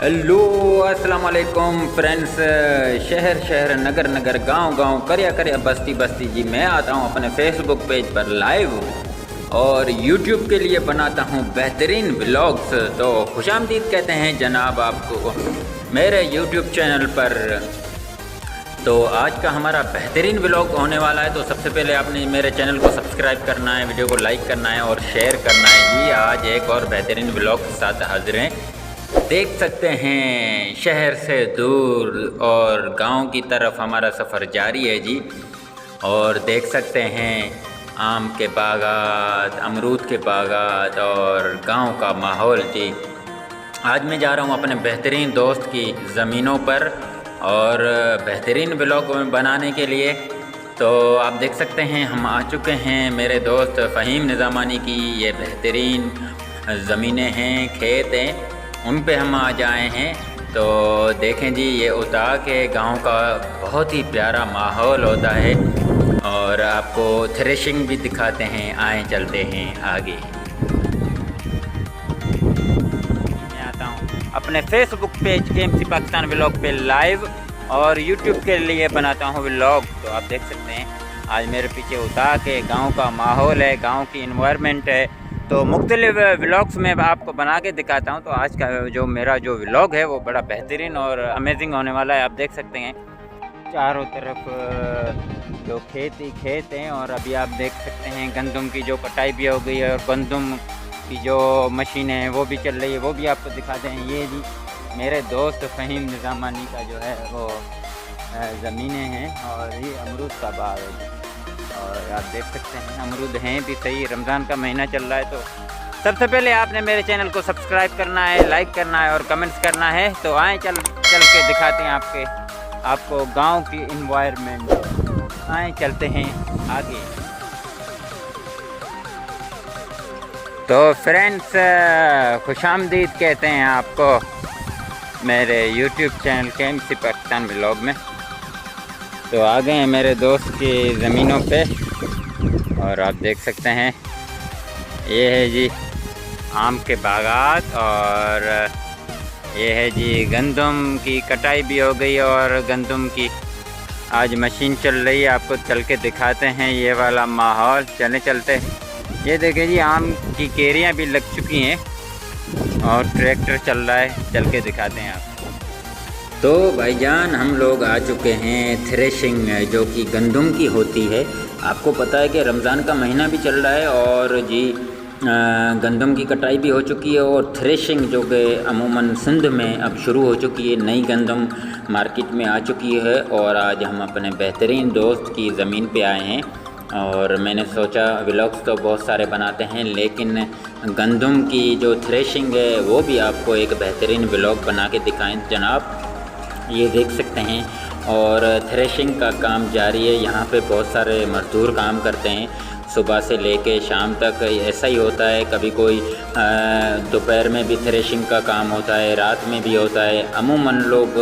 Hello अस्सलाम वालेकुम friends. शहर शहर नगर नगर गांव गांव करिया करिया बस्ती बस्ती जी मैं आता हूं अपने फेसबुक पेज पर लाइव और यूट्यूब के लिए बनाता हूं बेहतरीन व्लॉग्स। तो खुशामदीद कहते हैं जनाब आपको मेरे यूट्यूब चैनल पर। तो आज का हमारा बेहतरीन व्लॉग होने वाला है। तो सबसे पहले आपने मेरे चैनल को सब्सक्राइब करना है, वीडियो को लाइक करना है और शेयर करना है जी। आज एक और बेहतरीन व्लॉग के साथ हाजिर हैं। देख सकते हैं शहर से दूर और गांव की तरफ हमारा सफ़र जारी है जी। और देख सकते हैं आम के बागात, अमरूद के बागात और गांव का माहौल जी। आज मैं जा रहा हूं अपने बेहतरीन दोस्त की ज़मीनों पर और बेहतरीन व्लॉग बनाने के लिए। तो आप देख सकते हैं हम आ चुके हैं मेरे दोस्त फ़हीम निज़ामानी की ये बेहतरीन ज़मीनें हैं, खेत हैं, उन पे हम आज आए हैं। तो देखें जी ये उता के गांव का बहुत ही प्यारा माहौल होता है और आपको थ्रेशिंग भी दिखाते हैं। आए चलते हैं आगे। मैं आता हूँ अपने Facebook page KMC Pakistan vlog पे लाइव और यूट्यूब के लिए बनाता हूँ व्लॉग। तो आप देख सकते हैं आज मेरे पीछे उता के गाँव का माहौल है, गाँव की इन्वायरमेंट है। तो मुख्तलिफ व्लॉग्स में आपको बना के दिखाता हूँ। तो आज का जो मेरा जो व्लॉग है वो बड़ा बेहतरीन और अमेजिंग होने वाला है। आप देख सकते हैं चारों तरफ जो खेत ही खेत हैं और अभी आप देख सकते हैं गंदम की जो कटाई भी हो गई है और गंदम की जो मशीनें हैं वो भी चल रही है, वो भी आपको दिखाते हैं। ये जी मेरे दोस्त फ़हीम निज़ामानी का जो है वो ज़मीनें हैं और ये अमरूद का बाग है और आप देख सकते हैं अमरूद हैं भी सही। रमज़ान का महीना चल रहा है तो सबसे पहले आपने मेरे चैनल को सब्सक्राइब करना है, लाइक करना है और कमेंट्स करना है। तो आए चल के दिखाते हैं आपको गांव की इन्वायरमेंट। आए चलते हैं आगे। तो फ्रेंड्स खुशामदीद कहते हैं आपको मेरे YouTube channel KMC Pakistan vlog में। तो आ गए हैं मेरे दोस्त की ज़मीनों पे और आप देख सकते हैं ये है जी आम के बागात और ये है जी गंदम की कटाई भी हो गई और गंदम की आज मशीन चल रही है। आपको चल के दिखाते हैं ये वाला माहौल। चलते ये देखें जी आम की केरियाँ भी लग चुकी हैं और ट्रैक्टर चल रहा है, चल के दिखाते हैं आपको। तो भाईजान हम लोग आ चुके हैं थ्रेशिंग जो कि गंदम की होती है। आपको पता है कि रमज़ान का महीना भी चल रहा है और जी गंदम की कटाई भी हो चुकी है और थ्रेशिंग जो कि अमूमन सिंध में अब शुरू हो चुकी है। नई गंदम मार्केट में आ चुकी है और आज हम अपने बेहतरीन दोस्त की ज़मीन पे आए हैं और मैंने सोचा व्लॉग्स तो बहुत सारे बनाते हैं लेकिन गंदम की जो थ्रेशिंग है वो भी आपको एक बेहतरीन व्लॉग बना के दिखाएं जनाब। ये देख सकते हैं और थ्रेशिंग का काम जारी है। यहाँ पे बहुत सारे मज़दूर काम करते हैं सुबह से लेके शाम तक। ऐसा ही होता है, कभी कोई दोपहर में भी थ्रेशिंग का काम होता है, रात में भी होता है। अमूमन लोग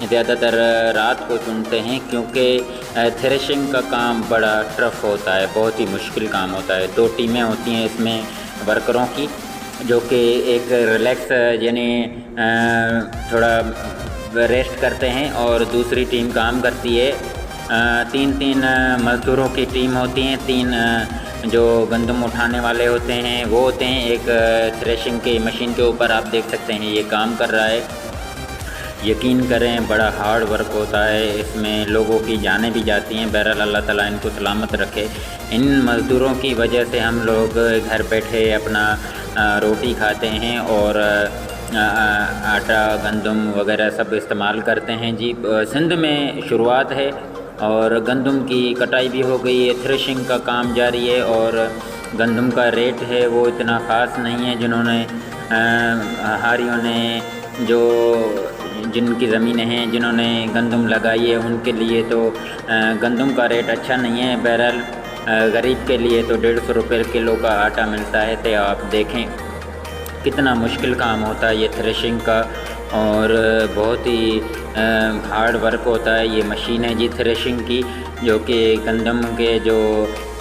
ज़्यादातर रात को चुनते हैं क्योंकि थ्रेशिंग का काम बड़ा टफ होता है, बहुत ही मुश्किल काम होता है। 2 टीमें होती हैं इसमें वर्करों की जो कि एक रिलैक्स यानी थोड़ा रेस्ट करते हैं और दूसरी टीम काम करती है। 3 मज़दूरों की टीम होती हैं। 3 जो गंदम उठाने वाले होते हैं वो होते हैं। एक थ्रेशिंग की मशीन के ऊपर आप देख सकते हैं ये काम कर रहा है। यकीन करें बड़ा हार्ड वर्क होता है, इसमें लोगों की जानें भी जाती हैं। बहरहाल अल्लाह ताला इनको सलामत रखे। इन मज़दूरों की वजह से हम लोग घर बैठे अपना रोटी खाते हैं और आटा गंदम वगैरह सब इस्तेमाल करते हैं जी। सिंध में शुरुआत है और गंदम की कटाई भी हो गई है, थ्रेशिंग का काम जारी है और गंदम का रेट है वो इतना ख़ास नहीं है। जिन्होंने हारियों ने जो जिनकी ज़मीनें हैं जिन्होंने गंदम लगाई है उनके लिए तो गंदम का रेट अच्छा नहीं है। बहरहाल गरीब के लिए तो 150 रुपये किलो का आटा मिलता है। तो आप देखें कितना मुश्किल काम होता है ये थ्रेशिंग का और बहुत ही हार्ड वर्क होता है। ये मशीन है जी थ्रेशिंग की जो कि गंदम के जो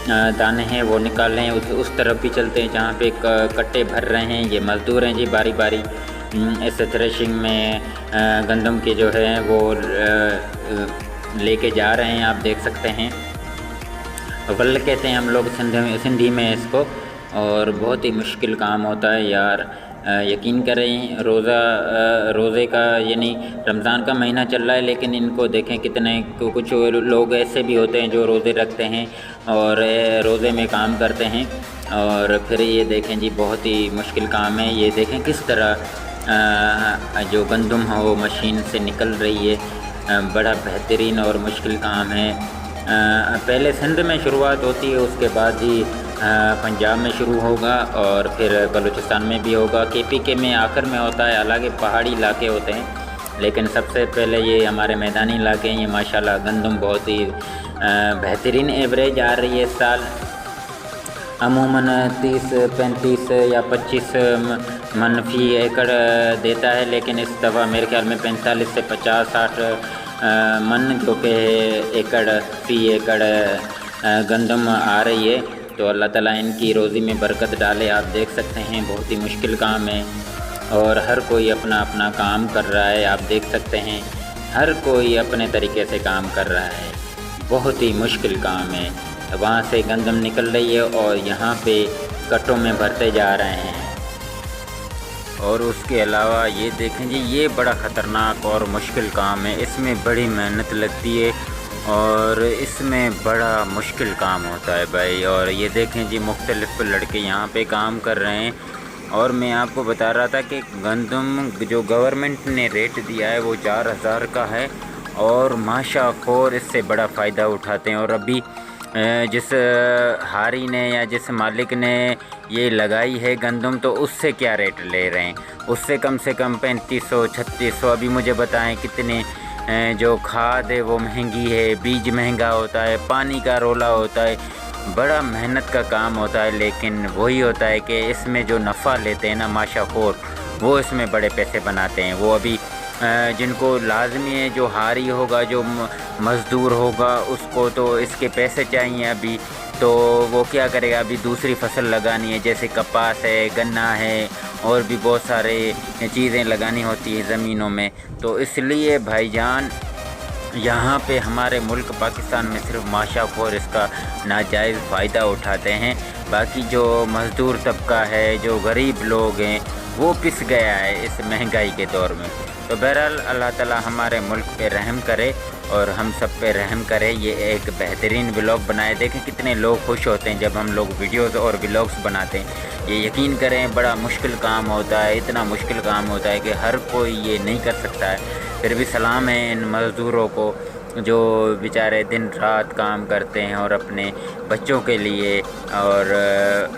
दाने हैं वो निकाल रहे हैं। उस तरफ भी चलते हैं जहाँ पे कट्टे भर रहे हैं। ये मज़दूर हैं जी बारी बारी इस थ्रेशिंग में गंदम के जो है वो लेके जा रहे हैं, आप देख सकते हैं। वल कहते हैं हम लोग सिंधी में इसको। और बहुत ही मुश्किल काम होता है यार, यकीन करें। रोज़े का यानी रमज़ान का महीना चल रहा है, लेकिन इनको देखें कितने कुछ लोग ऐसे भी होते हैं जो रोज़े रखते हैं और रोज़े में काम करते हैं। और फिर ये देखें जी, बहुत ही मुश्किल काम है। ये देखें किस तरह जो गंदम है वो मशीन से निकल रही है। बड़ा बेहतरीन और मुश्किल काम है। पहले सिंध में शुरुआत होती है, उसके बाद ही पंजाब में शुरू होगा और फिर बलूचिस्तान में भी होगा। KPK में आखिर में होता है। हालांकि पहाड़ी इलाके होते हैं, लेकिन सबसे पहले ये हमारे मैदानी इलाके हैं। ये माशाल्लाह गंदम बहुत ही बेहतरीन एवरेज आ रही है इस साल। अमूमन 30, 35 या 25 मन फी एकड़ देता है, लेकिन इस दफ़ा मेरे ख्याल में 45 से 50, 60 मन जो कि एकड़ फी एकड़ गंदम आ रही है। तो अल्लाह ताला इनकी रोज़ी में बरकत डाले। आप देख सकते हैं बहुत ही मुश्किल काम है और हर कोई अपना अपना काम कर रहा है। आप देख सकते हैं हर कोई अपने तरीके से काम कर रहा है। बहुत ही मुश्किल काम है। वहाँ से गंदम निकल रही है और यहाँ पे कट्टों में भरते जा रहे हैं। और उसके अलावा ये देखें जी, ये बड़ा ख़तरनाक और मुश्किल काम है। इसमें बड़ी मेहनत लगती है और इसमें बड़ा मुश्किल काम होता है भाई। और ये देखें जी, मुख्तलिफ़ लड़के यहाँ पे काम कर रहे हैं। और मैं आपको बता रहा था कि गंदम जो गवर्नमेंट ने रेट दिया है वो 4000 का है और माशाखोर इससे बड़ा फ़ायदा उठाते हैं। और अभी जिस हारी ने या जिस मालिक ने ये लगाई है गंदम, तो उससे क्या रेट ले रहे हैं? उससे कम से कम 3500, 3600। अभी मुझे बताएं कितने जो खाद है वो महंगी है, बीज महंगा होता है, पानी का रोला होता है, बड़ा मेहनत का काम होता है। लेकिन वही होता है कि इसमें जो नफ़ा लेते हैं ना माशाखोर, वो इसमें बड़े पैसे बनाते हैं। वो अभी जिनको लाजमी है, जो हारी होगा, जो मज़दूर होगा, उसको तो इसके पैसे चाहिए अभी। तो वो क्या करेगा? अभी दूसरी फसल लगानी है, जैसे कपास है, गन्ना है, और भी बहुत सारे चीज़ें लगानी होती है ज़मीनों में। तो इसलिए भाईजान यहाँ पे हमारे मुल्क पाकिस्तान में सिर्फ माशाखोर इसका नाजायज़ फ़ायदा उठाते हैं। बाकी जो मज़दूर तबका है, जो गरीब लोग हैं, वो पिस गया है इस महंगाई के दौर में। तो बहरहाल अल्लाह ताला हमारे मुल्क पे रहम करे और हम सब पे रहम करे। ये एक बेहतरीन व्लॉग बनाए। देखें कितने लोग खुश होते हैं जब हम लोग वीडियोस और व्लॉग्स बनाते हैं। ये यकीन करें बड़ा मुश्किल काम होता है, इतना मुश्किल काम होता है कि हर कोई ये नहीं कर सकता है। फिर भी सलाम है इन मज़दूरों को जो बेचारे दिन रात काम करते हैं और अपने बच्चों के लिए और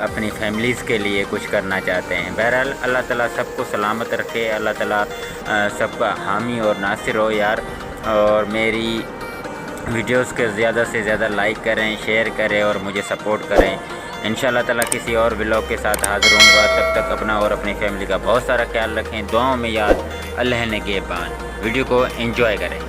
अपनी फैमिलीज़ के लिए कुछ करना चाहते हैं। बहरहाल अल्लाह ताला सबको सलामत रखे, अल्लाह ताला सबका हामी और नासिर हो यार। और मेरी वीडियोस के ज़्यादा से ज़्यादा लाइक करें, शेयर करें और मुझे सपोर्ट करें। इंशाअल्लाह ताला किसी और व्लॉग के साथ हाज़िर होऊंगा। तब तक अपना और अपनी फैमिली का बहुत सारा ख्याल रखें। दुआओं में याद, अल्लाह ने गेबान। वीडियो को एंजॉय करें।